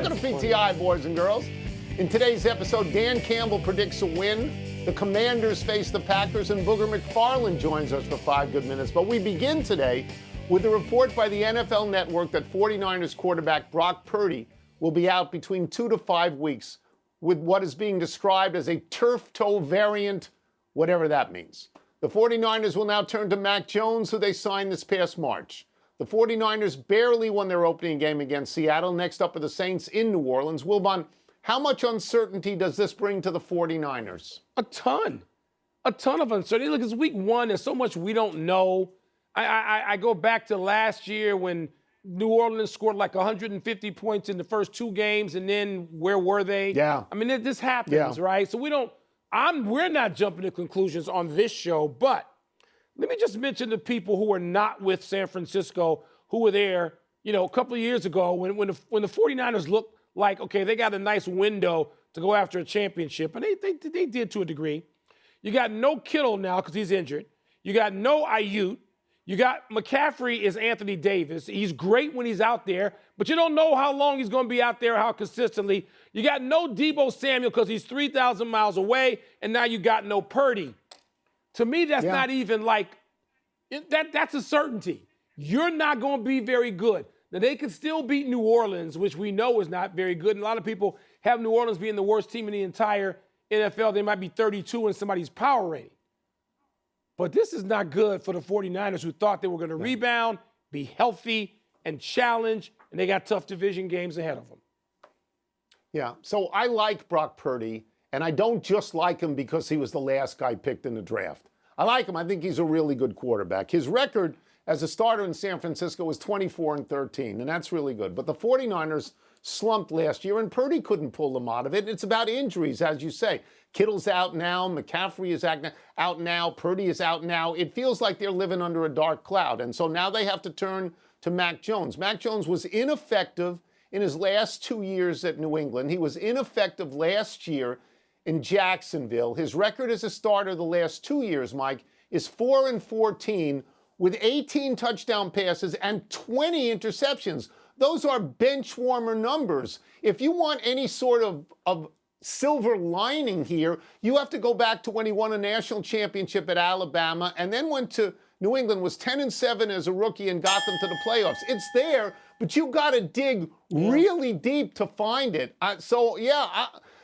Welcome to PTI, boys and girls. In today's episode, Dan Campbell predicts a win. The Commanders face the Packers, and Booger McFarland joins us for 5 good minutes. But we begin today with a report by the NFL Network that 49ers quarterback Brock Purdy will be out between 2 to 5 weeks with what is being described as a turf toe variant, whatever that means. The 49ers will now turn to Mac Jones, who they signed this past March. The 49ers barely won their opening game against Seattle. Next up are the Saints in New Orleans. Wilbon, how much uncertainty does this bring to the 49ers? A ton of uncertainty. Look, it's week one. There's so much we don't know. I go back to last year when New Orleans scored like 150 points in the first 2 games, and then where were they? Yeah. I mean, this happens, right? So we're not jumping to conclusions on this show, but let me just mention the people who are not with San Francisco, who were there, a couple of years ago when the 49ers looked like, okay, they got a nice window to go after a championship, and they did to a degree. You got no Kittle now because he's injured. You got no Ayuk. You got McCaffrey is Anthony Davis. He's great when he's out there, but you don't know how long he's going to be out there, how consistently. You got no Deebo Samuel because he's 3,000 miles away, and now you got no Purdy. To me, that's not even like that's a certainty. You're not going to be very good. Now, they could still beat New Orleans, which we know is not very good. And a lot of people have New Orleans being the worst team in the entire NFL. They might be 32 in somebody's power rating. But this is not good for the 49ers, who thought they were going to rebound, be healthy, and challenge, and they got tough division games ahead of them. Yeah, so I like Brock Purdy, and I don't just like him because he was the last guy picked in the draft. I like him. I think he's a really good quarterback. His record as a starter in San Francisco was 24-13, and that's really good. But the 49ers slumped last year, and Purdy couldn't pull them out of it. It's about injuries, as you say. Kittle's out now. McCaffrey is out now. Purdy is out now. It feels like they're living under a dark cloud. And so now they have to turn to Mac Jones. Mac Jones was ineffective in his last 2 years at New England. He was ineffective last year in Jacksonville. His record as a starter the last 2 years, Mike, is 4-14 with 18 touchdown passes and 20 interceptions. Those are bench warmer numbers. If you want any sort of silver lining here, you have to go back to when he won a national championship at Alabama and then went to New England, was 10-7 as a rookie and got them to the playoffs. It's there, but you got to dig really deep to find it.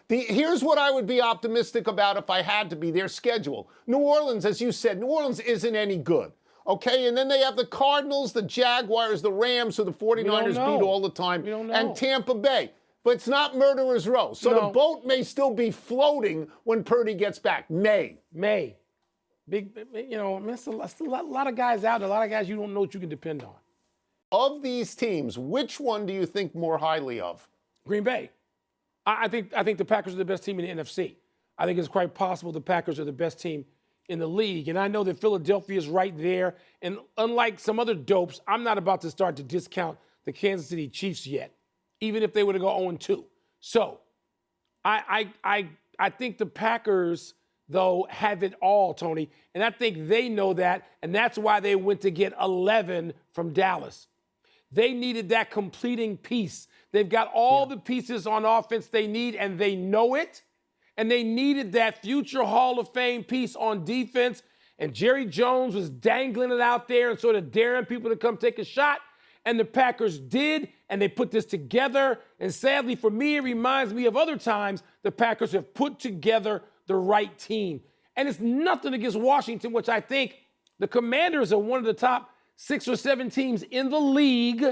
Here's what I would be optimistic about if I had to be: their schedule. New Orleans, as you said, New Orleans isn't any good. Okay, and then they have the Cardinals, the Jaguars, the Rams, who the 49ers beat all the time, and Tampa Bay. But it's not Murderer's Row. So the boat may still be floating when Purdy gets back. May. Big, it's a lot of guys out there, a lot of guys you don't know what you can depend on. Of these teams, which one do you think more highly of? Green Bay. I think the Packers are the best team in the NFC. I think it's quite possible the Packers are the best team in the league. And I know that Philadelphia is right there. And unlike some other dopes, I'm not about to start to discount the Kansas City Chiefs yet, even if they were to go 0-2. So I think the Packers, though, have it all, Tony. And I think they know that. And that's why they went to get 11 from Dallas. They needed that completing piece. They've got all the pieces on offense they need, and they know it. And they needed that future Hall of Fame piece on defense. And Jerry Jones was dangling it out there and sort of daring people to come take a shot. And the Packers did, and they put this together. And sadly for me, it reminds me of other times the Packers have put together the right team. And it's nothing against Washington, which I think the Commanders are one of the top 6 or 7 teams in the league,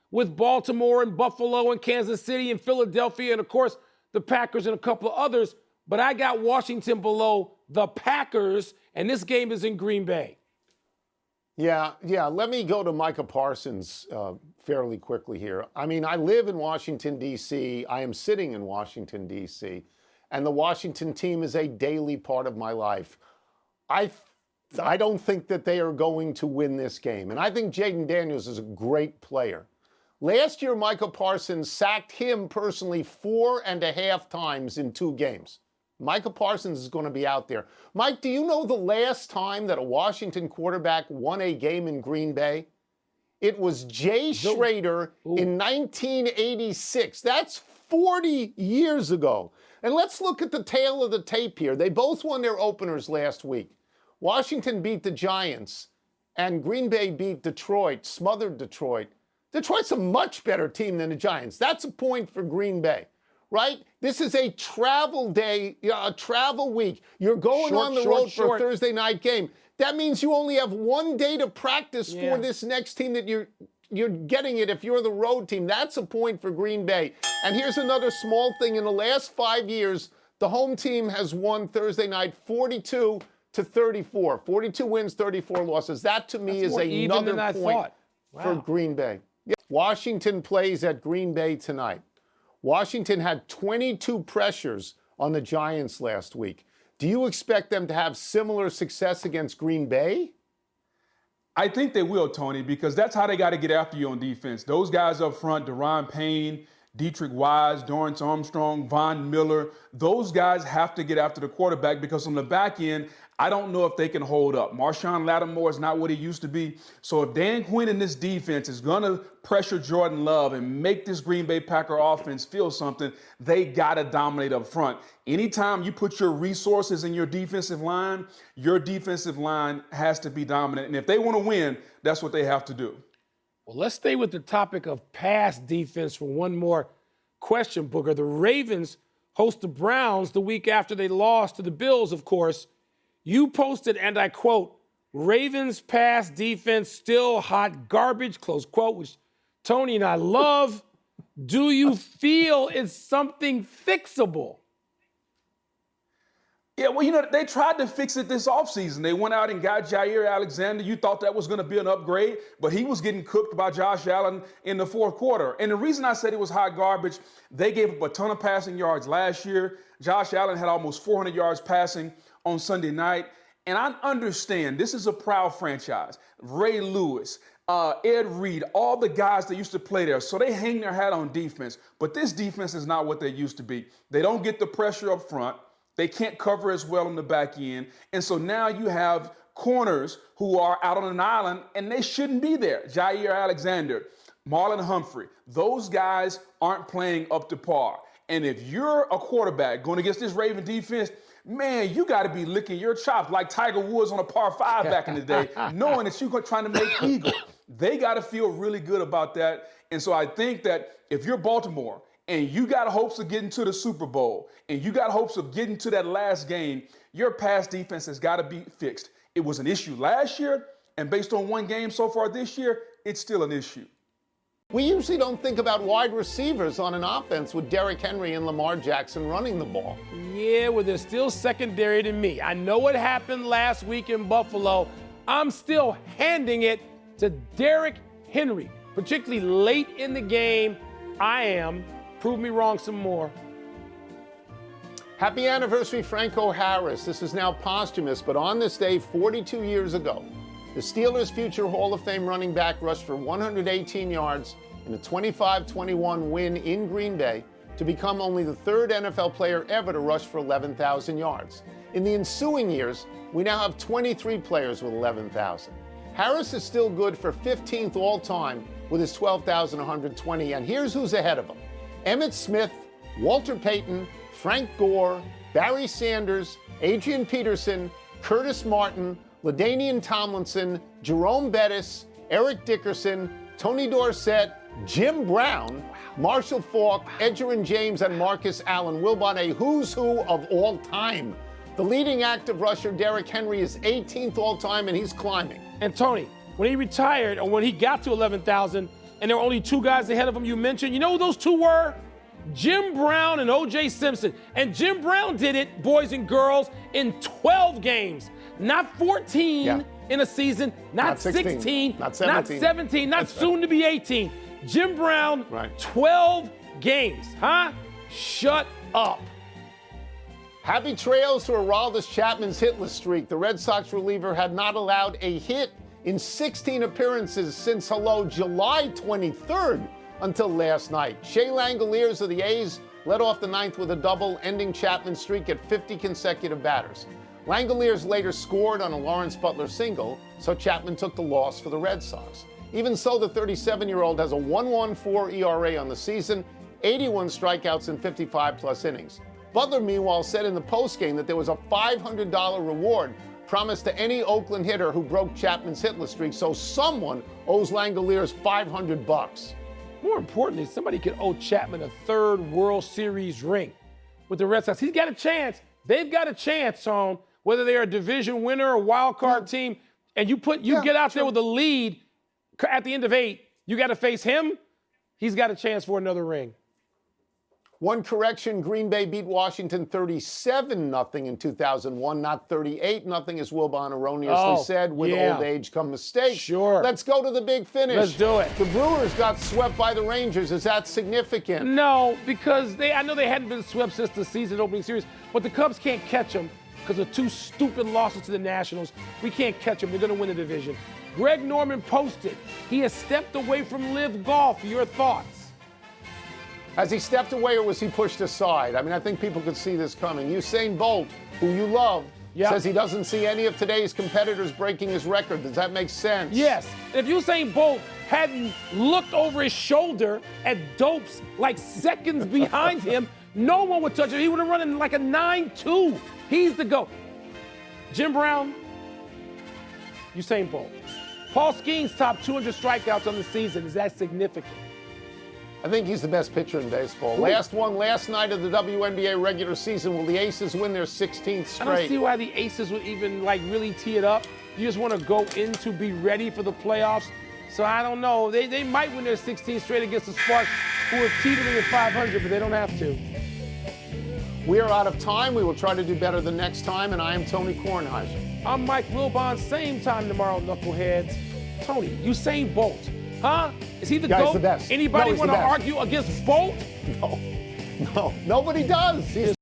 with Baltimore and Buffalo and Kansas City and Philadelphia and, of course, the Packers and a couple of others. But I got Washington below the Packers, and this game is in Green Bay. Yeah. Let me go to Micah Parsons fairly quickly here. I mean, I live in Washington, D.C. I am sitting in Washington, D.C., and the Washington team is a daily part of my life. I don't think that they are going to win this game, and I think Jaden Daniels is a great player. Last year, Micah Parsons sacked him personally 4.5 times in 2 games. Micah Parsons is going to be out there. Mike, do you know the last time that a Washington quarterback won a game in Green Bay? It was Jay Schrader in 1986. That's 40 years ago. And let's look at the tail of the tape here. They both won their openers last week. Washington beat the Giants, and Green Bay beat Detroit, smothered Detroit. Detroit's a much better team than the Giants. That's a point for Green Bay, right? This is a travel day, a travel week. You're going on the road for a Thursday night game. That means you only have one day to practice for this next team that you're getting it if you're the road team. That's a point for Green Bay. And here's another small thing. In the last 5 years, the home team has won Thursday night 42-34. 42 wins, 34 losses. That, to me, is another point for Green Bay. Yeah. Washington plays at Green Bay tonight. Washington had 22 pressures on the Giants last week. Do you expect them to have similar success against Green Bay? I think they will, Tony, because that's how they got to get after you on defense. Those guys up front, Deron Payne, Dietrich Wise, Dorrance Armstrong, Von Miller, those guys have to get after the quarterback because on the back end, I don't know if they can hold up. Marshawn Lattimore is not what he used to be. So if Dan Quinn in this defense is going to pressure Jordan Love and make this Green Bay Packer offense feel something, they got to dominate up front. Anytime you put your resources in your defensive line has to be dominant. And if they want to win, that's what they have to do. Well, let's stay with the topic of pass defense for one more question, Booger. The Ravens host the Browns the week after they lost to the Bills, of course. You posted, and I quote, Ravens pass defense still hot garbage, close quote, which Tony and I love. Do you feel it's something fixable? Yeah, well, they tried to fix it this offseason. They went out and got Jair Alexander. You thought that was going to be an upgrade, but he was getting cooked by Josh Allen in the fourth quarter. And the reason I said it was hot garbage, they gave up a ton of passing yards last year. Josh Allen had almost 400 yards passing on Sunday night. And I understand this is a proud franchise. Ray Lewis, Ed Reed, all the guys that used to play there. So they hang their hat on defense. But this defense is not what they used to be. They don't get the pressure up front. They can't cover as well on the back end. And so now you have corners who are out on an island, and they shouldn't be there. Jair Alexander, Marlon Humphrey, those guys aren't playing up to par. And if you're a quarterback going against this Raven defense, man, you got to be licking your chops like Tiger Woods on a par 5 back in the day, knowing that you're trying to make eagle. They got to feel really good about that. And so I think that if you're Baltimore and you got hopes of getting to the Super Bowl and you got hopes of getting to that last game, your pass defense has got to be fixed. It was an issue last year, and based on one game so far this year, it's still an issue. We usually don't think about wide receivers on an offense with Derrick Henry and Lamar Jackson running the ball. Yeah, well, they're still secondary to me. I know what happened last week in Buffalo. I'm still handing it to Derrick Henry, particularly late in the game. I am. Prove me wrong some more. Happy anniversary, Franco Harris. This is now posthumous, but on this day 42 years ago, the Steelers' future Hall of Fame running back rushed for 118 yards in a 25-21 win in Green Bay to become only the third NFL player ever to rush for 11,000 yards. In the ensuing years, we now have 23 players with 11,000. Harris is still good for 15th all-time with his 12,120, and here's who's ahead of him. Emmitt Smith, Walter Payton, Frank Gore, Barry Sanders, Adrian Peterson, Curtis Martin, LaDainian Tomlinson, Jerome Bettis, Eric Dickerson, Tony Dorsett, Jim Brown, Marshall Faulk, Edgerrin James, and Marcus Allen. Wilbon, a who's who of all time. The leading active rusher, Derrick Henry, is 18th all time, and he's climbing. And Tony, when he retired, or when he got to 11,000, and there were only two guys ahead of him you mentioned, you know who those two were? Jim Brown and O.J. Simpson. And Jim Brown did it, boys and girls, in 12 games. Not 14 in a season, not 16, not 17, not soon to be 18. Jim Brown, 12 games, huh? Shut up. Happy trails to Aroldis Chapman's hitless streak. The Red Sox reliever had not allowed a hit in 16 appearances since, July 23rd until last night. Shea Langoliers of the A's led off the ninth with a double, ending Chapman's streak at 50 consecutive batters. Langoliers later scored on a Lawrence Butler single, so Chapman took the loss for the Red Sox. Even so, the 37-year-old has a 1.14 ERA on the season, 81 strikeouts in 55-plus innings. Butler, meanwhile, said in the postgame that there was a $500 reward promised to any Oakland hitter who broke Chapman's hitless streak, so someone owes Langoliers $500. More importantly, somebody could owe Chapman a third World Series ring with the Red Sox. He's got a chance. They've got a chance on whether they're a division winner or wild card team, and you get out there with a lead at the end of 8. You got to face him. He's got a chance for another ring. One correction, Green Bay beat Washington 37-0 in 2001, not 38-0, as Wilbon erroneously said. With old age come mistakes. Sure. Let's go to the big finish. Let's do it. The Brewers got swept by the Rangers. Is that significant? No, because I know they hadn't been swept since the season opening series, but the Cubs can't catch them because of 2 stupid losses to the Nationals. We can't catch them. They're going to win the division. Greg Norman posted he has stepped away from Live Golf. Your thoughts? Has he stepped away or was he pushed aside? I mean, I think people could see this coming. Usain Bolt, who you love, says he doesn't see any of today's competitors breaking his record. Does that make sense? Yes. If Usain Bolt hadn't looked over his shoulder at dopes like seconds behind him, no one would touch him. He would have run in like a 9.2. He's the GOAT. Jim Brown, Usain Bolt. Paul Skenes topped 200 strikeouts on the season. Is that significant? I think he's the best pitcher in baseball. Last night of the WNBA regular season. Will the Aces win their 16th straight? I don't see why the Aces would even really tee it up. You just want to go in to be ready for the playoffs. So I don't know. They might win their 16th straight against the Sparks, who are teetering at 500, but they don't have to. We are out of time. We will try to do better the next time, and I am Tony Kornheiser. I'm Mike Wilbon. Same time tomorrow, knuckleheads. Tony, Usain Bolt. Huh? Is he the GOAT? The best. Anybody want to argue against Bolt? No. Nobody does. He's